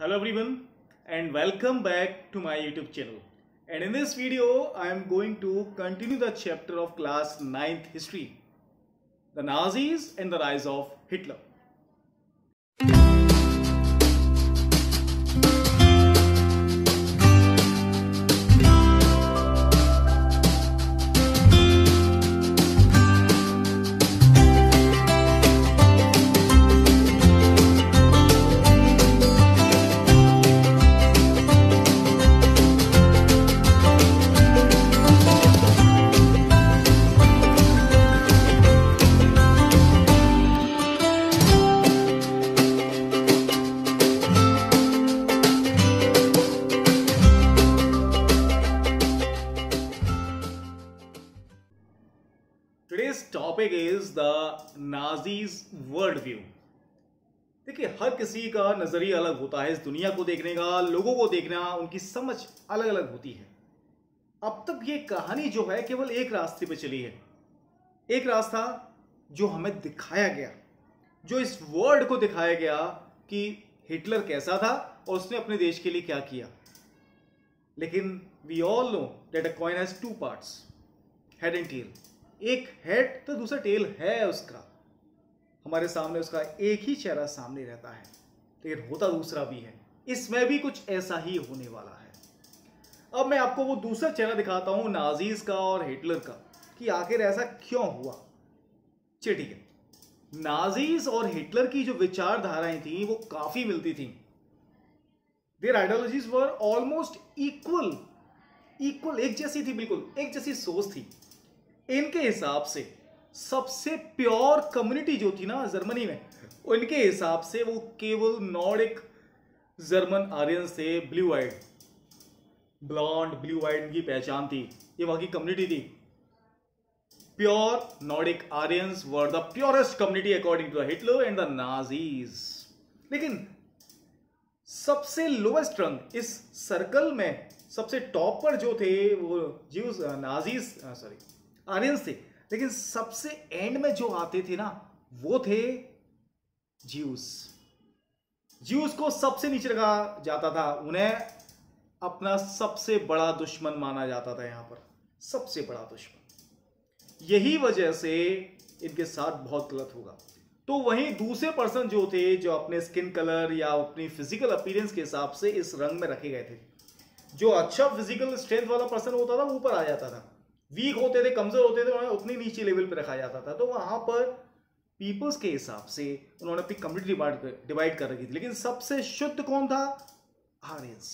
Hello everyone and welcome back to my YouTube channel. And in this video I am going to continue the chapter of class 9th history, the Nazis and the rise of Hitler. Today's topic is the Nazis world view. देखिए, हर किसी का नजरिया अलग होता है इस दुनिया को देखने का, लोगों को देखना, उनकी समझ अलग अलग होती है। अब तक ये कहानी जो है केवल एक रास्ते पे चली है, एक रास्ता जो हमें दिखाया गया, जो इस वर्ल्ड को दिखाया गया कि हिटलर कैसा था और उसने अपने देश के लिए क्या किया। लेकिन we all know that a coin has two parts, head and tail. एक हेड तो दूसरा टेल है उसका। हमारे सामने उसका एक ही चेहरा सामने रहता है, लेकिन होता दूसरा भी है। इसमें भी कुछ ऐसा ही होने वाला है। अब मैं आपको वो दूसरा चेहरा दिखाता हूं, नाजीज का और हिटलर का, कि आखिर ऐसा क्यों हुआ। चलिए ठीक है, नाजीज और हिटलर की जो विचारधाराएं थी वो काफी मिलती थी। Their ideologies were almost equal, एक जैसी थी, बिल्कुल एक जैसी सोच थी। इनके हिसाब से सबसे प्योर कम्युनिटी जो थी ना जर्मनी में, उनके हिसाब से वो केवल नॉर्डिक जर्मन आर्यंस थे। Blue eyed, blonde blue eyed इनकी पहचान थी, ये वहां की कम्युनिटी थी। Pure Nordic Aryans were the purest community according to Hitler and the Nazis. लेकिन सबसे लोएस्ट रंग इस सर्कल में, सबसे टॉप पर जो थे वो ज्यूज, नाजीज आर्यंस थे। लेकिन सबसे एंड में जो आते थे ना, वो थे ज्यूस। ज्यूस को सबसे नीचे रखा जाता था, उन्हें अपना सबसे बड़ा दुश्मन माना जाता था। यहां पर सबसे बड़ा दुश्मन, यही वजह से इनके साथ बहुत गलत होगा। तो वहीं दूसरे पर्सन जो थे, जो अपने स्किन कलर या अपनी फिजिकल अपीयरेंस के हिसाब से इस रंग में रखे गए थे। जो अच्छा फिजिकल स्ट्रेंथ वाला पर्सन होता था वो ऊपर आ जाता था, वीक होते थे, कमजोर होते थे, उन्हें उतनी नीचे लेवल पे रखा जाता था। तो वहां पर पीपल्स के हिसाब से उन्होंने अपनी कम्युनिटी डिवाइड कर रखी थी। लेकिन सबसे शुद्ध कौन था? Aryans.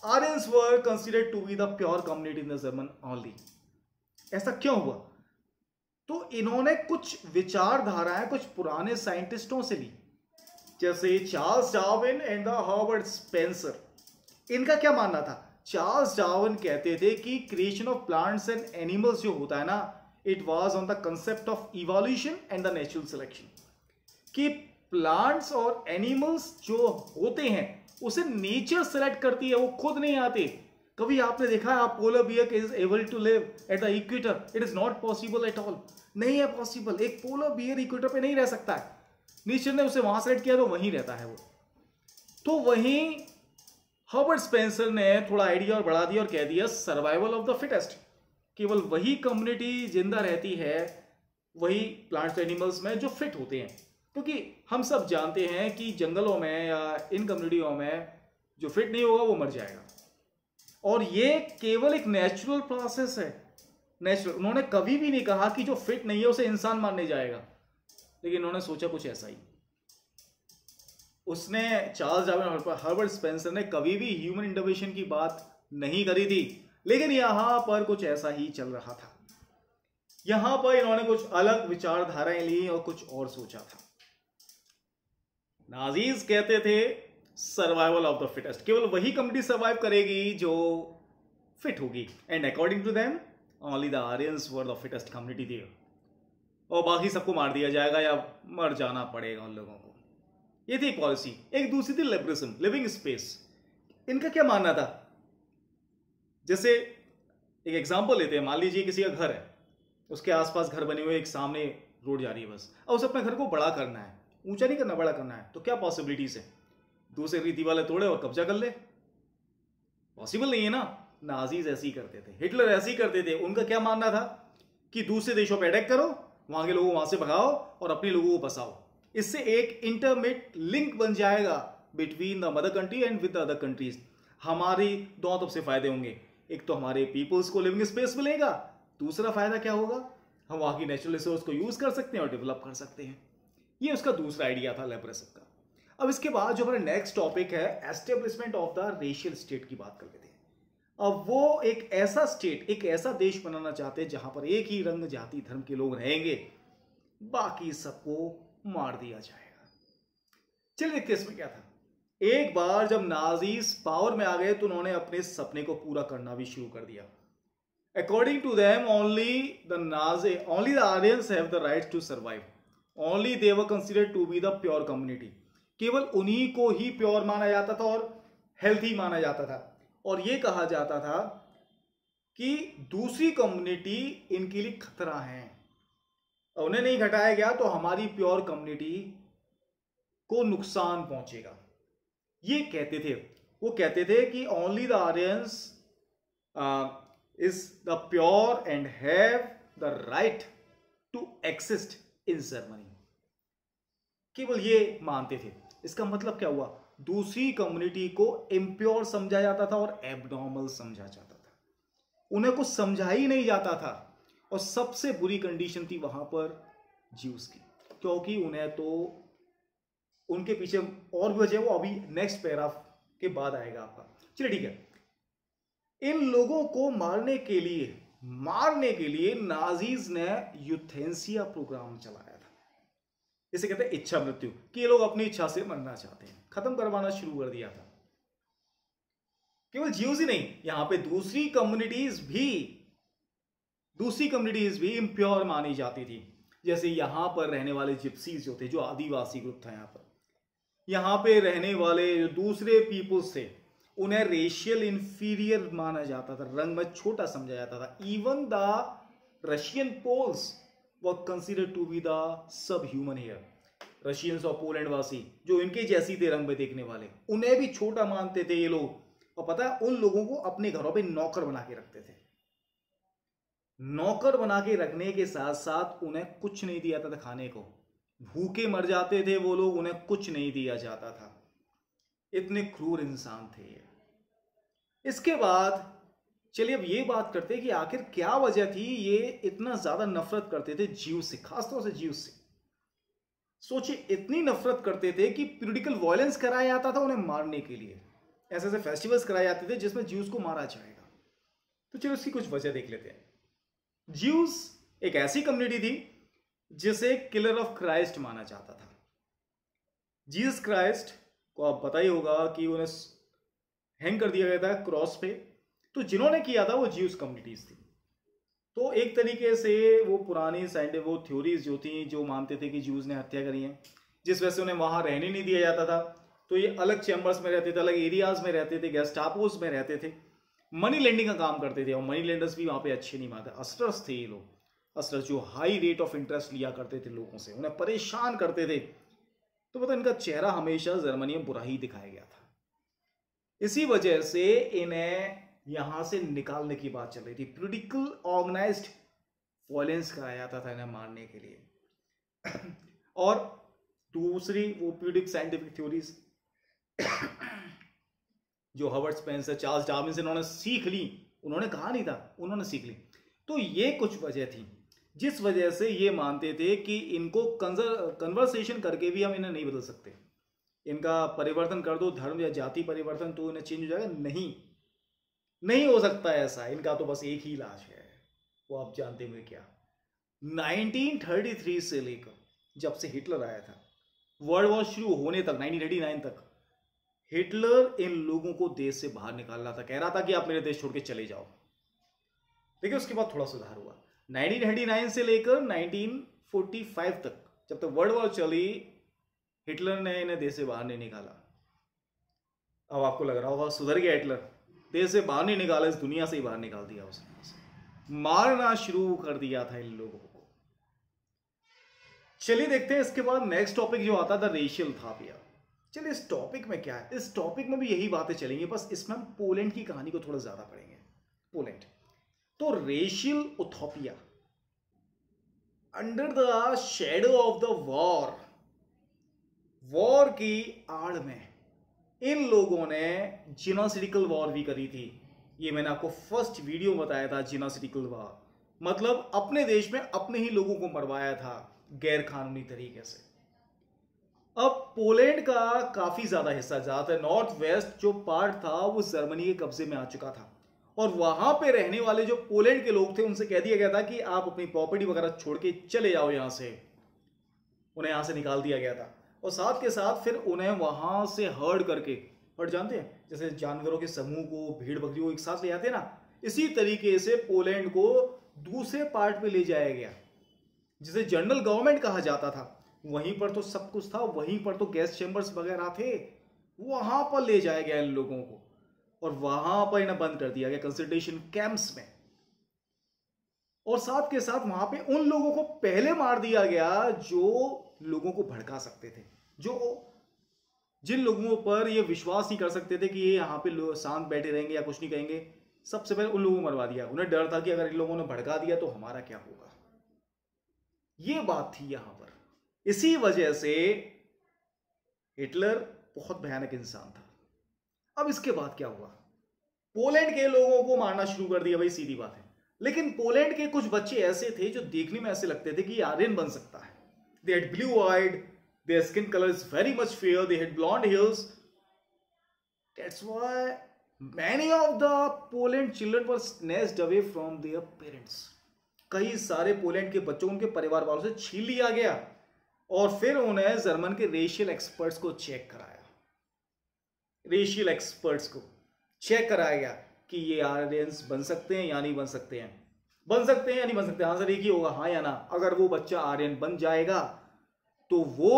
Aryans were considered to be the pure community in the German only. ऐसा क्यों हुआ? तो इन्होंने कुछ विचारधाराएं कुछ पुराने साइंटिस्टों से ली, जैसे Charles Darwin and the Herbert Spencer. इनका क्या मानना था? चार्ल्स डार्विन कहते थे कि creation of plants and animals जो होता है ना, it was on the concept of evolution and the natural selection. कि प्लांट्स और एनिमल्स जो होते हैं उसे नेचर सेलेक्ट करती है, वो खुद नहीं आते। कभी आपने देखा है आप polar bear is able to live at the equator? It is not possible at all, नहीं है पॉसिबल। एक पोलर बियर इक्वेटर पे नहीं रह सकता है, नेचर ने उसे वहां सेलेक्ट किया तो वहीं रहता है वो। तो वहीं हर्बर्ट स्पेंसर ने थोड़ा आइडिया और बढ़ा दिया और कह दिया सर्वाइवल ऑफ द फिटेस्ट। केवल वही कम्युनिटी जिंदा रहती है, वही प्लांट्स एनिमल्स में जो फिट होते हैं। क्योंकि हम सब जानते हैं कि जंगलों में या इन कम्युनिटियों में जो फिट नहीं होगा वो मर जाएगा। और ये केवल एक नेचुरल प्रोसेस है, नेचुरल। उन्होंने कभी भी नहीं कहा कि जो फिट नहीं है उसे इंसान मानने जाएगा, लेकिन उन्होंने सोचा कुछ ऐसा ही। उसने, चार्ल्स डार्विन, हर्बर्ट स्पेंसर ने कभी भी ह्यूमन इंटरवेंशन की बात नहीं करी थी, लेकिन यहां पर कुछ ऐसा ही चल रहा था। यहां पर इन्होंने कुछ अलग विचारधाराएं ली और कुछ और सोचा था। नाजीज कहते थे सर्वाइवल ऑफ द फिटेस्ट, केवल वही कम्युनिटी सर्वाइव करेगी जो फिट होगी। And according to them only the Aryans were the fittest community there, और बाकी सबको मार दिया जाएगा या मर जाना पड़ेगा उन लोगों को। ये थी पॉलिसी। एक दूसरी थी लिबरलिज्म, लिविंग स्पेस। इनका क्या मानना था? जैसे एक एग्जांपल लेते हैं, मान लीजिए किसी का घर है, उसके आसपास घर बने हुए, एक सामने रोड जा रही है बस, और उसे अपने घर को बड़ा करना है, ऊंचा नहीं करना, बड़ा करना है, तो क्या पॉसिबिलिटीज है? दूसरे रीति वाले तोड़े और कब्जा कर ले? पॉसिबल नहीं है ना। नाजीज ऐसे ही करते थे, हिटलर ऐसे ही करते थे। उनका क्या मानना था कि दूसरे देशों पे अटैक करो, वहां के लोगों को वहां से भगाओ और अपने लोगों को बसाओ। इससे एक इंटरमेट लिंक बन जाएगा between the mother country and with the other countries. हमारी दोनों तरफ से फायदे होंगे। एक तो हमारे पीपल्स को लिविंग स्पेस मिलेगा, दूसरा फायदा क्या होगा, हम वहां की नेचुरल रिसोर्स को यूज कर सकते हैं और डेवलप कर सकते हैं। ये उसका दूसरा आइडिया था लेब्रेसव का। अब इसके बाद जो हमारा नेक्स्ट टॉपिक है, establishment of the racial state की बात कर लेते हैं। अब वो एक ऐसा स्टेट, एक ऐसा देश बनाना चाहते हैं जहां पर एक ही रंग, जाति, धर्म के लोग रहेंगे, बाकी सबको मार दिया जाएगा। चलिए देखते हैं इसमें क्या था। एक बार जब नाजीज पावर में आ गए तो उन्होंने अपने सपने को पूरा करना भी शुरू कर दिया। According to them only the Aryans have the right to survive. Only they were considered to be the pure community. केवल उन्हीं को ही प्योर माना जाता था और हेल्थी माना जाता था, और यह कहा जाता था कि दूसरी कम्युनिटी इनके लिए खतरा है। उन्हें नहीं घटाया गया तो हमारी प्योर कम्युनिटी को नुकसान पहुंचेगा। ये कहते थे, वो कहते थे कि only the Aryans is the pure and have the right to exist in Germany. केवल ये मानते थे। इसका मतलब क्या हुआ, दूसरी कम्युनिटी को इम्प्योर समझा जाता था और एबनॉर्मल समझा जाता था। उन्हें कुछ समझा ही नहीं जाता था। और सबसे बुरी कंडीशन थी वहां पर ज्यूस की, क्योंकि उन्हें तो उनके पीछे और भी वजह, वो अभी नेक्स्ट पैराग्राफ के बाद आएगा आपका। चलिए ठीक है। इन लोगों को मारने के लिए नाजीज ने यूथेंसिया प्रोग्राम चलाया था। इसे कहते हैं इच्छा मृत्यु, कि ये लोग अपनी इच्छा से मरना चाहते हैं, खत्म करवाना शुरू कर दिया था। केवल ज्यूज ही नहीं, यहां पे दूसरी कम्युनिटीज भी इम्प्योर मानी जाती थी। जैसे यहां पर रहने वाले जिप्सीज जो थे, जो आदिवासी ग्रुप था, यहां पे रहने वाले जो दूसरे पीपल्स थे, उन्हें रेशियल इंफीरियर माना जाता था, रंग में छोटा समझा जाता था। Even the Russian Poles were considered to be the subhuman here. Russians और पोलैंड वासी जो इनके जैसी थे रंग में देखने वाले, उन्हें भी छोटा मानते थे ये लोग। और पता है, उन लोगों को अपने घरों पे नौकर बना के रखते थे। नौकर बना के रखने के साथ साथ उन्हें कुछ नहीं दिया जाता था खाने को। भूखे मर जाते थे वो लोग, उन्हें कुछ नहीं दिया जाता था। इतने क्रूर इंसान थे ये। इसके बाद चलिए अब ये बात करते हैं कि आखिर क्या वजह थी ये इतना ज्यादा नफरत करते थे जीव से, खासतौर से जीव से। सोचिए, इतनी नफरत करते थे कि पीरियडिकल वायलेंस कराया जाता था उन्हें मारने के लिए। ऐसे ऐसे फेस्टिवल्स कराए जाते थे जिसमें ज्यूस को मारा जाएगा। तो चलो उसकी कुछ वजह देख लेते हैं। ज्यूस एक ऐसी कम्युनिटी थी जिसे किलर ऑफ क्राइस्ट माना जाता था। जीसस क्राइस्ट को आप पता ही होगा कि उन्हें हैंग कर दिया गया था क्रॉस पे। तो जिन्होंने किया था वो ज्यूस कम्युनिटीज थी। तो एक तरीके से वो पुरानी साइंटिफिक वो थ्योरीज जो थी, जो मानते थे कि ज्यूज ने हत्या करी है, जिस वजह से उन्हें वहां रहने नहीं दिया जाता था। तो ये अलग चैम्बर्स में रहते थे, अलग एरियाज में रहते थे, गेस्ट हाउस में रहते थे, मनी लेंडिंग का काम करते थे। और मनी लेंडर्स भी वहां पे अच्छे नहीं मानते, असरस थे ये लोग। असरस जो हाई रेट ऑफ इंटरेस्ट लिया करते थे लोगों से, उन्हें परेशान करते थे। तो पता इनका चेहरा हमेशा जर्मनी में बुरा ही दिखाया गया था। इसी वजह से इन्हें यहां से निकालने की बात चल रही थी। पॉलिटिकल ऑर्गेनाइज्ड वायलेंस कराया जाता था इन्हें मारने के लिए। और दूसरी वो पीरियडिक साइंटिफिक थ्योरीज जो हर्बर्ट स्पेंसर, चार्ल्स डार्विन से इन्होंने सीख ली, उन्होंने कहा नहीं था, उन्होंने सीख ली। तो ये कुछ वजह थी जिस वजह से ये मानते थे कि इनको कन्वर्सेशन करके भी हम इन्हें नहीं बदल सकते। इनका परिवर्तन कर दो, धर्म या जाति परिवर्तन, तो इन्हें चेंज हो जाएगा। नहीं हो सकता ऐसा। इनका तो बस एक ही इलाज है, वो आप जानते हुए क्या। 1933 से लेकर जब से हिटलर आया था, वर्ल्ड वॉर शुरू होने तक, 1939 तक, हिटलर इन लोगों को देश से बाहर निकाल रहा था। कह रहा था कि आप मेरे देश छोड़ के चले जाओ। देखिए उसके बाद थोड़ा सुधार हुआ। 1939 से लेकर 1945 तक, जब तक वर्ल्ड वॉर चली, हिटलर ने इन्हें देश से बाहर नहीं निकाला। अब आपको लग रहा होगा सुधर गया हिटलर, देश से बाहर नहीं निकाला, इस दुनिया से ही बाहर निकाल दिया उसने। मारना शुरू कर दिया था इन लोगों को। चलिए देखते हैं इसके बाद नेक्स्ट टॉपिक जो आता था, रेशियल था भैया। चलिए इस टॉपिक में क्या है, इस टॉपिक में भी यही बातें चलेंगी, बस इसमें हम पोलैंड की कहानी को थोड़ा ज्यादा पढ़ेंगे। पोलैंड तो racial utopia under the shadow of the war की आड़ में इन लोगों ने जीनोसिडिकल वॉर भी करी थी। ये मैंने आपको फर्स्ट वीडियो में बताया था। जीनोसिडिकल वॉर मतलब अपने देश में अपने ही लोगों को मरवाया था गैर कानूनी तरीके से। अब पोलैंड का काफी ज्यादा हिस्सा, ज्यादातर नॉर्थ वेस्ट जो पार्ट था वो जर्मनी के कब्जे में आ चुका था, और वहां पे रहने वाले जो पोलैंड के लोग थे उनसे कह दिया गया था कि आप अपनी प्रॉपर्टी वगैरह छोड़ के चले जाओ यहां से। उन्हें यहां से निकाल दिया गया था, और साथ के साथ फिर उन्हें वहां से हर्ड करके, हर्ड जानते हैं जैसे जानवरों के समूह को, भेड़ बकरी को एक साथ ले आते हैं ना, इसी तरीके से पोलैंड को दूसरे पार्ट में ले जाया गया जिसे जनरल गवर्नमेंट कहा जाता था। वहीं पर तो सब कुछ था, वहीं पर तो गैस चैम्बर्स वगैरह थे, वहां पर ले जाया गया इन लोगों को और वहां पर इन्हें बंद कर दिया गया कंसंट्रेशन कैंप्स में। और साथ के साथ वहां पे उन लोगों को पहले मार दिया गया जो लोगों को भड़का सकते थे, जो जिन लोगों पर ये विश्वास नहीं कर सकते थे कि ये यहाँ पे शांत बैठे रहेंगे या कुछ नहीं कहेंगे, सबसे पहले उन लोगों को मरवा दिया। उन्हें डर था कि अगर इन लोगों ने भड़का दिया तो हमारा क्या होगा। ये बात थी यहां पर। इसी वजह से हिटलर बहुत भयानक इंसान था। अब इसके बाद क्या हुआ, पोलैंड के लोगों को मारना शुरू कर दिया, भाई सीधी बात है। लेकिन पोलैंड के कुछ बच्चे ऐसे थे जो देखने में ऐसे लगते थे कि आर्यन बन सकता है। They had blue eyed, their skin color is very much fair, they had blonde hairs. That's why many of the Poland children were snatched away from their parents. कई सारे पोलैंड के बच्चों उनके परिवार वालों से छीन लिया गया और फिर उन्हें जर्मन के रेशियल एक्सपर्ट्स को चेक कराया, रेशियल एक्सपर्ट्स को चेक कराया गया कि ये आर्यंस बन सकते हैं या नहीं बन सकते हैं, बन सकते हैं या नहीं बन सकते। आंसर एक ही होगा, हाँ या ना। अगर वो बच्चा आर्यन बन जाएगा तो वो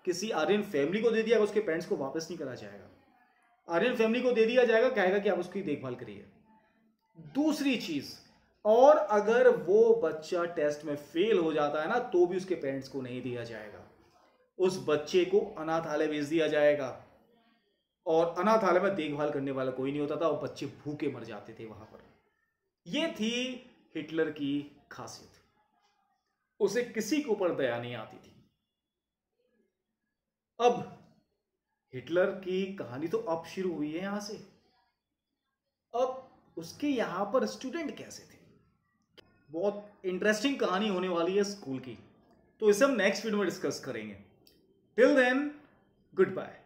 किसी आर्यन फैमिली को दे दिया, उसके पेरेंट्स को वापस नहीं करा जाएगा। आर्यन फैमिली को दे दिया जाएगा, कहेगा कि आप उसकी देखभाल करिए। दूसरी चीज, और अगर वो बच्चा टेस्ट में फेल हो जाता है ना तो भी उसके पेरेंट्स को नहीं दिया जाएगा, उस बच्चे को अनाथालय भेज दिया जाएगा। और अनाथालय में देखभाल करने वाला कोई नहीं होता था और बच्चे भूखे मर जाते थे वहां पर। यह थी हिटलर की खासियत, उसे किसी के ऊपर दया नहीं आती थी। अब हिटलर की कहानी तो अब शुरू हुई है यहां से। अब उसके यहां पर स्टूडेंट कैसे थे, बहुत इंटरेस्टिंग कहानी होने वाली है स्कूल की, तो इसे हम नेक्स्ट वीडियो में डिस्कस करेंगे। Till then, good bye.